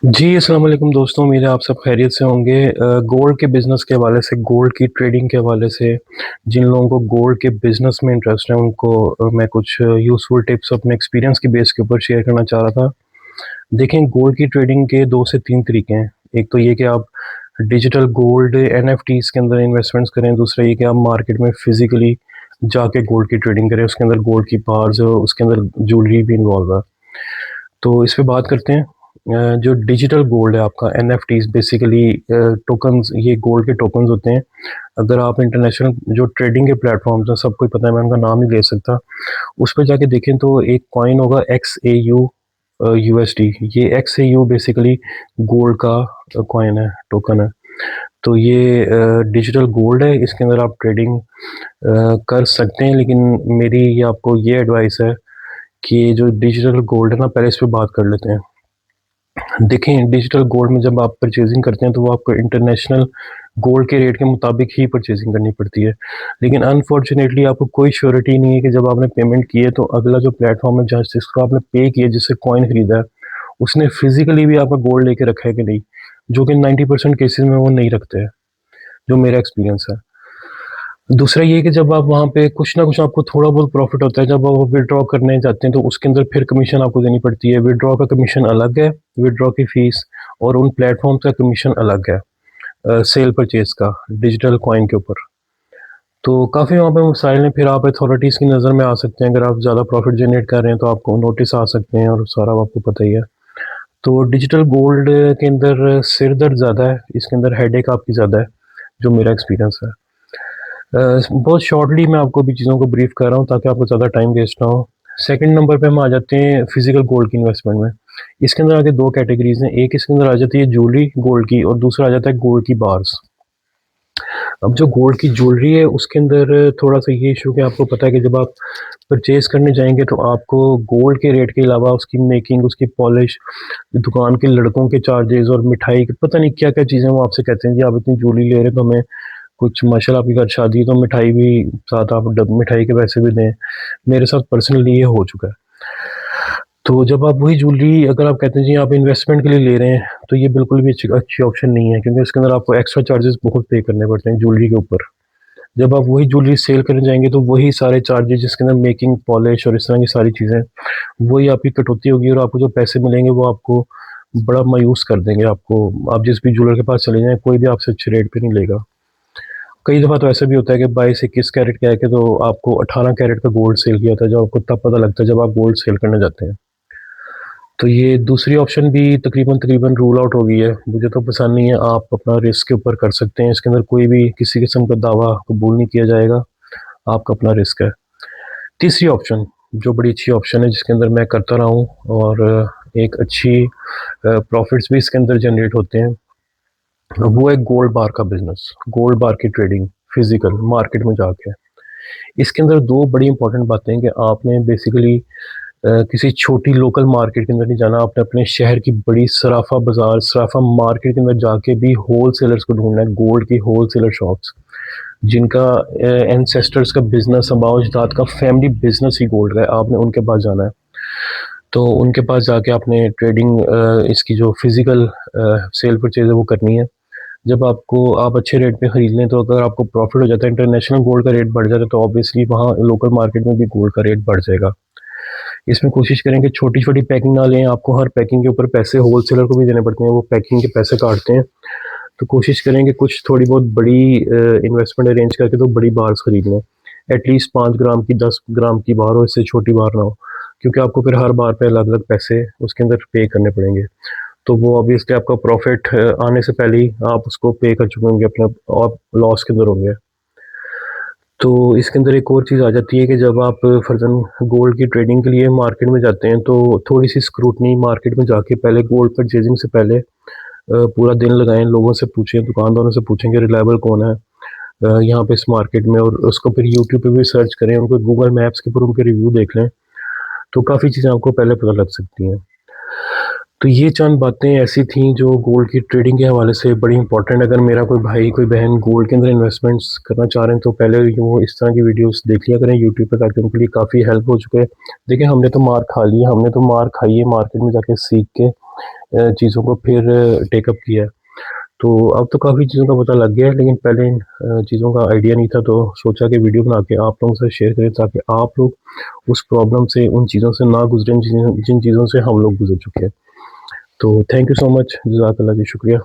जी, अस्सलाम वालेकुम दोस्तों, उम्मीद है आप सब खैरियत से होंगे। गोल्ड के बिज़नेस के हवाले से, गोल्ड की ट्रेडिंग के हवाले से, जिन लोगों को गोल्ड के बिज़नेस में इंटरेस्ट है, उनको मैं कुछ यूज़फुल टिप्स अपने एक्सपीरियंस की बेस के ऊपर शेयर करना चाह रहा था। देखें, गोल्ड की ट्रेडिंग के 2 से 3 तरीके हैं। एक तो ये कि आप डिजिटल गोल्ड एनएफटीज़ के अंदर इन्वेस्टमेंट्स करें, दूसरा ये कि आप मार्केट में फ़िज़िकली जाके गोल्ड की ट्रेडिंग करें, उसके अंदर गोल्ड की बार्स, उसके अंदर ज्वेलरी भी इन्वॉल्व है। तो इस पे बात करते हैं। जो डिजिटल गोल्ड है आपका एनएफटीज़ बेसिकली टोकन्स, ये गोल्ड के टोकन्स होते हैं। अगर आप इंटरनेशनल जो ट्रेडिंग के प्लेटफ़ॉर्म्स हैं, सबको ही पता है, मैं उनका नाम नहीं ले सकता। उस पे जाके देखें तो एक कॉइन होगा XAU USD। ये XAU बेसिकली गोल्ड का कॉइन है, टोकन है। तो ये डिजिटल गोल्ड है, इसके अंदर आप ट्रेडिंग कर सकते हैं, लेकिन मेरी ये आपको ये एडवाइस है कि जो डिजिटल गोल्ड है ना, पहले इस पे बात कर लेते हैं। देखें, डिजिटल गोल्ड में जब आप परचेजिंग करते हैं तो वो आपको इंटरनेशनल गोल्ड के रेट के मुताबिक ही परचेजिंग करनी पड़ती है। लेकिन अनफॉर्चुनेटली आपको कोई श्योरिटी नहीं है कि जब आपने पेमेंट की है तो अगला जो प्लेटफॉर्म है जहाँ जिसको आपने पे किया, जिससे कॉइन खरीदा है, उसने फिजिकली भी आपका गोल्ड लेके रखा है कि नहीं, जो कि 90% केसेस में वो नहीं रखते हैं, जो मेरा एक्सपीरियंस है। दूसरा ये है कि जब आप वहाँ पे कुछ ना कुछ आपको थोड़ा बहुत प्रॉफिट होता है, जब आप विथड्रॉ करने जाते हैं तो उसके अंदर फिर कमीशन आपको देनी पड़ती है। विथड्रॉ का कमीशन अलग है, विथड्रॉ की फ़ीस, और उन प्लेटफ़ॉर्म्स का कमीशन अलग है सेल परचेज़ का डिजिटल कॉइन के ऊपर। तो काफ़ी वहाँ पे मसाइल हैं, फिर आप अथॉरिटीज़ की नज़र में आ सकते हैं। अगर आप ज़्यादा प्रॉफिट जनरेट कर रहे हैं तो आपको नोटिस आ सकते हैं, और सारा आपको पता ही है। तो डिजिटल गोल्ड के अंदर सिर दर्द ज़्यादा है, इसके अंदर हेडेक आपकी ज़्यादा है, जो मेरा एक्सपीरियंस है। बहुत शॉर्टली मैं आपको भी चीज़ों को ब्रीफ कर रहा हूँ ताकि आपको ज़्यादा टाइम वेस्ट ना हो। सेकंड नंबर पे हम आ जाते हैं फिजिकल गोल्ड की इन्वेस्टमेंट में। इसके अंदर आगे दो कैटेगरीज हैं। एक इसके अंदर आ जाती है ज्वेलरी गोल्ड की, और दूसरा आ जाता है गोल्ड की बार्स। अब जो गोल्ड की ज्वेलरी है उसके अंदर थोड़ा सा ये इशू कि आपको पता है कि जब आप परचेज करने जाएंगे तो आपको गोल्ड के रेट के अलावा उसकी मेकिंग, उसकी पॉलिश, दुकान के लड़कों के चार्जेस और मिठाई के पता नहीं क्या क्या चीज़ें वो आपसे कहते हैं, जी आप इतनी ज्वेलरी ले रहे हैं तो हमें कुछ माशाल्लाह आपके घर शादी है तो मिठाई भी साथ, आप डब मिठाई के पैसे भी दें। मेरे साथ पर्सनली ये हो चुका है। तो जब आप वही ज्वेलरी, अगर आप कहते हैं जी आप इन्वेस्टमेंट के लिए ले रहे हैं, तो ये बिल्कुल भी अच्छी अच्छी ऑप्शन नहीं है, क्योंकि इसके अंदर आपको एक्स्ट्रा चार्जेस बहुत पे करने पड़ते हैं ज्वेलरी के ऊपर। जब आप वही ज्वेलरी सेल करने जाएँगे तो वही सारे चार्जेस जिसके अंदर मेकिंग, पॉलिश और इस तरह की सारी चीज़ें, वही आपकी कटौती होगी, और आपको जो पैसे मिलेंगे वो आपको बड़ा मायूस कर देंगे आपको। आप जिस भी ज्वेलर के पास चले जाएँ, कोई भी आपसे अच्छे रेट पे नहीं लेगा। कई दफ़ा तो ऐसा भी होता है कि 22-21 कैरेट कह के तो आपको 18 कैरेट का गोल्ड सेल किया होता है, जो आपको तब पता लगता है जब आप गोल्ड सेल करने जाते हैं। तो ये दूसरी ऑप्शन भी तकरीबन रूल आउट हो गई है। मुझे तो पसंद नहीं है, आप अपना रिस्क के ऊपर कर सकते हैं। इसके अंदर कोई भी किसी किस्म का दावा कबूल नहीं किया जाएगा, आपका अपना रिस्क है। तीसरी ऑप्शन, जो बड़ी अच्छी ऑप्शन है जिसके अंदर मैं करता रहा हूँ, और एक अच्छी प्रॉफिट्स भी इसके अंदर जनरेट होते हैं, वो है गोल्ड बार का बिज़नेस, गोल्ड बार की ट्रेडिंग फिज़िकल मार्केट में जाके। इसके अंदर 2 बड़ी इंपॉर्टेंट बातें हैं कि आपने बेसिकली किसी छोटी लोकल मार्केट के अंदर नहीं जाना, आपने अपने शहर की बड़ी सराफा बाज़ार, सराफा मार्केट के अंदर जाके भी होलसेलर्स को ढूँढना है, गोल्ड की होलसेलर शॉप्स, जिनका एंसेस्टर्स का बिज़नेस, आबाओ-अजदाद का फैमिली बिज़नेस ही गोल्ड का है, आपने उनके पास जाना है। तो उनके पास जाके आपने ट्रेडिंग इसकी जो फिज़िकल सेल परचेज़ है वो करनी है। जब आपको आप अच्छे रेट पे खरीद लें, तो अगर आपको प्रॉफ़िट हो जाता है, इंटरनेशनल गोल्ड का रेट बढ़ जाता है, तो ऑब्वियसली वहाँ लोकल मार्केट में भी गोल्ड का रेट बढ़ जाएगा। इसमें कोशिश करें कि छोटी-छोटी पैकिंग ना लें, आपको हर पैकिंग के ऊपर पैसे होलसेलर को भी देने पड़ते हैं, वो पैकिंग के पैसे काटते हैं। तो कोशिश करें कि कुछ थोड़ी बहुत बड़ी इन्वेस्टमेंट अरेंज करके तो बड़ी बार्स खरीद लें। एटलीस्ट 5 ग्राम की, 10 ग्राम की बार हो, इससे छोटी बार ना हो, क्योंकि आपको फिर हर बार पे अलग-अलग पैसे उसके अंदर पे करने पड़ेंगे। तो वो ऑब्वियसली आपका प्रॉफ़िट आने से पहले ही आप उसको पे कर चुके होंगे अपना, और लॉस के अंदर होंगे। तो इसके अंदर एक और चीज़ आ जाती है कि जब आप फ़र्ज़न गोल्ड की ट्रेडिंग के लिए मार्केट में जाते हैं, तो थोड़ी-सी स्क्रूटनी मार्केट में जाके पहले गोल्ड परचेज़िंग से पहले पूरा दिन लगाएँ, लोगों से पूछें, दुकानदारों से पूछें कि रिलायबल कौन है यहाँ पे इस मार्केट में, और उसको फिर यूट्यूब पे भी सर्च करें, उनको गूगल मैप्स के ऊपर उनके रिव्यू देख लें, तो काफ़ी चीज़ें आपको पहले पता लग सकती हैं। तो ये चंद बातें ऐसी थी जो गोल्ड की ट्रेडिंग के हवाले से बड़ी इंपॉर्टेंट। अगर मेरा कोई भाई, कोई बहन गोल्ड के अंदर इन्वेस्टमेंट्स करना चाह रहे हैं, तो पहले वो इस तरह की वीडियोस देख लिया करें यूट्यूब पे, ताकि उनके लिए काफ़ी हेल्प हो चुके। देखिए, हमने तो मार खा ली है, हमने तो मार खाई है मार्केट में जाके सीख के। चीज़ों को फिर टेकअप किया है। तो अब तो काफ़ी चीज़ों का पता लग गया है, लेकिन पहले इन चीज़ों का आइडिया नहीं था, तो सोचा कि वीडियो बना के आप लोगों से शेयर करें ताकि आप लोग उस प्रॉब्लम से, उन चीज़ों से ना गुज़रें जिन जिन चीज़ों से हम लोग गुज़र चुके हैं। तो थैंक यू सो मच, जज़ाकल्लाह जी, शुक्रिया।